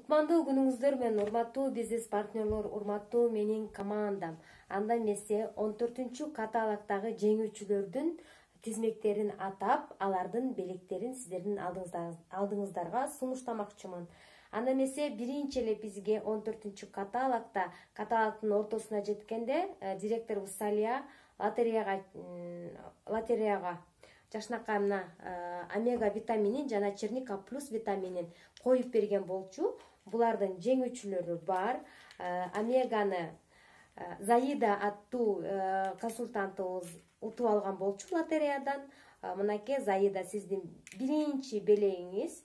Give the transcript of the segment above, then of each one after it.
Кутмандуу күнүңүздөр менен урматтуу бизнес партнерлор, урматтуу менин командам. Анда эмесе 14-чү каталогдагы жеңүүчүлөрдүн тизмектерин атап, алардын белектерин сиздердин алдыңыздарга сунуштамакчымын. Анда эмесе биринчи эле бизге 14-чү каталогдун ортосуна жеткенде директорубуз Салия лотереяга жакшынакай мына омега витаминин жана черника плюс витаминин коюп берген болчу. Булардын жеңүүчүлөрү бар. Омеганы Заида аттуу консультантыбыз утуп алган болчу лотереядан. Мынакей Заида, сиздин биринчи белегиңиз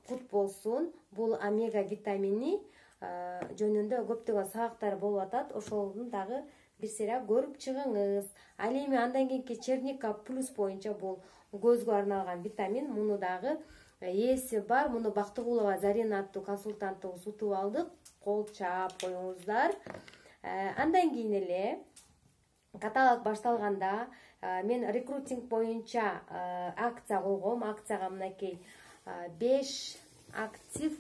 кут болсун. Бул омега витамини жөнүндө көптөгөн сабактар болуп атат. Ошолун дагы бир сыйра көрүп чыгыңыз. Ал эми андан кийинки черника плюс боюнча бул көзгө арналган витамин. Муну дагы ээси бар. Муну Бактыгулова Зарина аттуу консультантыбыз утуп алдык. Кол чаап коюңуздар. Андан кийин эле каталог башталганда мен рекрутинг боюнча акция койгом. Акцияга мынакей 5 актив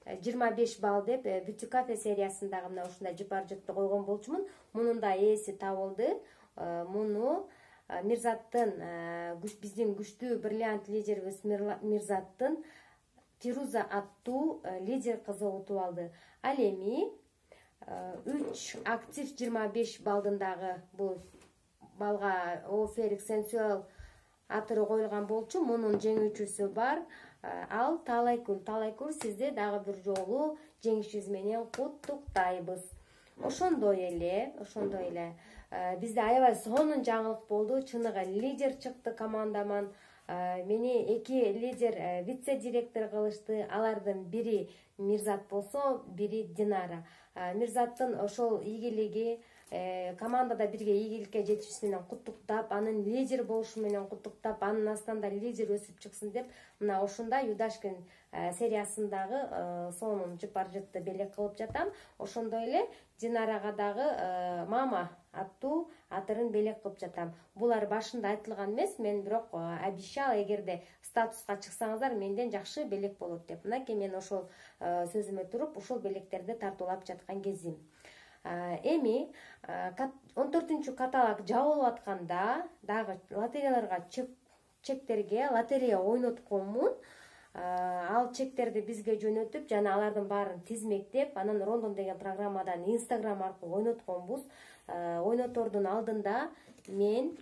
25 балл деп Beauty Cafe сериясындагы мына ушундай жыпар-жыпты койгон болчумун. Мунун да ээси табылды. Муну Мирзаттын биздин күчтүү бриллиант лидерибиз Мирзаттын Фируза аттуу лидер кызы утуп алды. Ал эми 3 актив 25 балдындагы бул балга Оферик Sensual атыры коюлган болчу. Мунун жеңүүчүсү бар. Ал Талайкүл, сизди дагы бир жолу жеңишиңиз менен куттуктайбыз. Ошондой эле бизде аябай сонун жаңылык болду. Чыныгы лидер чыкты командаман. Мени 2 лидер вице-директор кылышты. Алардын бири Мирзат болсо, бири Динара. Мирзаттын ошол ийгилиги командада бирге ийгиликке жетиши менен куттуктап, анын лидер болушу менен куттуктап, анын астында лидер өсүп чыксын деп, мына ушундай Юдашкин сериясындагы сонун жыпар-жытты белек кылып жатам. Ошондой эле Динарага дагы мама аттуу атырын белек кылып жатам. Булар башында айтылган эмес, мен бирок обещал, эгерде статуска чыксаңыздар, менден жакшы белек болот деп. Мынакей мен ошол сөзүмө туруп, ушул белектерди тартуулап жаткан кезим. Эми 14-чү каталог жабылып атканда дагы лотереяларга чектерге лотерея ойнотконмун. Ал чектерди бизге жөнөтүп, жана алардын баарын тизмектеп, анан Рондон деген программадан Instagram аркылуу ойнотконбуз. Ойнотордун алдында мен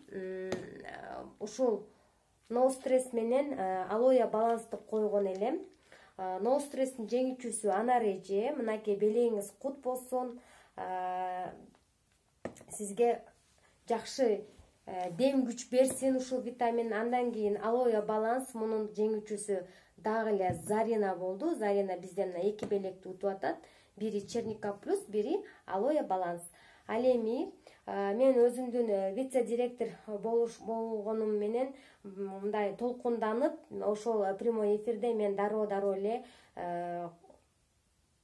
ушул No Stress менен Алоя балансты койгон элем. No Stress'тин жеңүүчүсү Анар эже. Мынакей белегиңиз кут болсун. Сизге жакшы дем күч берсин ушул витамин. Андан кийин Алоя баланс, мунун жеңүүчүсү дагы эле Зарина болду. Зарина бизден 2 белекти утуп атат. Бири черника плюс, бири Алоя баланс. Ал эми мен өзүмдүн вице-директор болгонум менен мындай толкунданып, ошол прямой эфирде мен дароо эле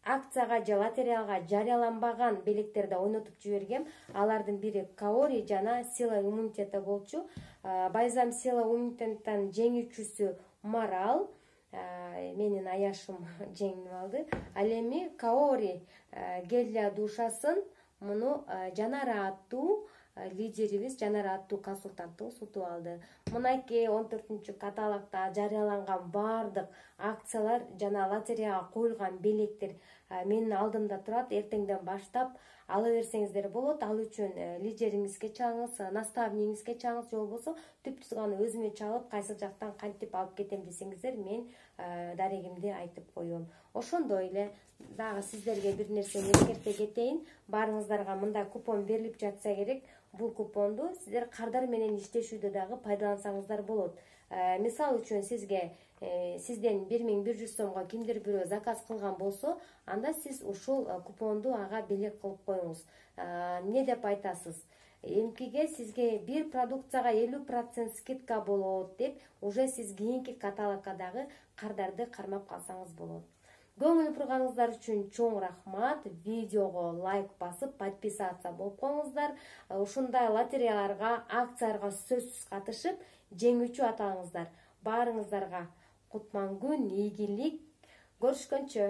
акцияга же лотереяга жарыяланбаган белектерди ойнотуп жибергем. Алардын бири Каори жана Сила иммунитета болчу. Байзам Сила иммунитеттен жеңүүчүсү Марал, менин аяшым жеңип алды. Ал эми Каори гелия душасын муну Жанара аттуу лидерибиз, Жанара аттуу консультантыбыз утуп алды. Мынакей 14-чү каталогда жарыяланган баардык акциялар жана лотереяга коюлган белектер менин алдымда турат. Эртеңден баштап ала берсеңиздер болот. Ал үчүн лидериңизге чалыңыз, наставнигиңизге чалыңыз, же болбосо түптүз гана өзүмө чалып, кайсы жактан кантип алып кетем десеңиздер, мен дарегимди айтып коем. Ошондой эле дагы сиздерге бир нерсени эскерте кетейин. Баарыңыздарга мындай купон берилип жатса керек. Бул купонду сиздер кардар менен иштешүүдө дагы пайдалансаңыздар болот. Мисал үчүн сизден 1100 сомго кимдир бирөө заказ кылган болсо, анда сиз ушул купонду ага белек кылып коюңуз. Не деп айтасыз? Эмкиге сизге бир продукцияга 50% скидка болот деп, уже сиз кийинки каталогга дагы кардарды кармап калсаңыз болот. Көңүл бурганыңыздар үчүн чоң рахмат. Видеого лайк басып, подписаться болуп коюңуздар. Ушундай лотереяларга, акцияларга сөзсүз катышып, жеңүүчү атаңыздар. Баарыңыздарга кутман күн, ийгилик, Көрүшкөнчө.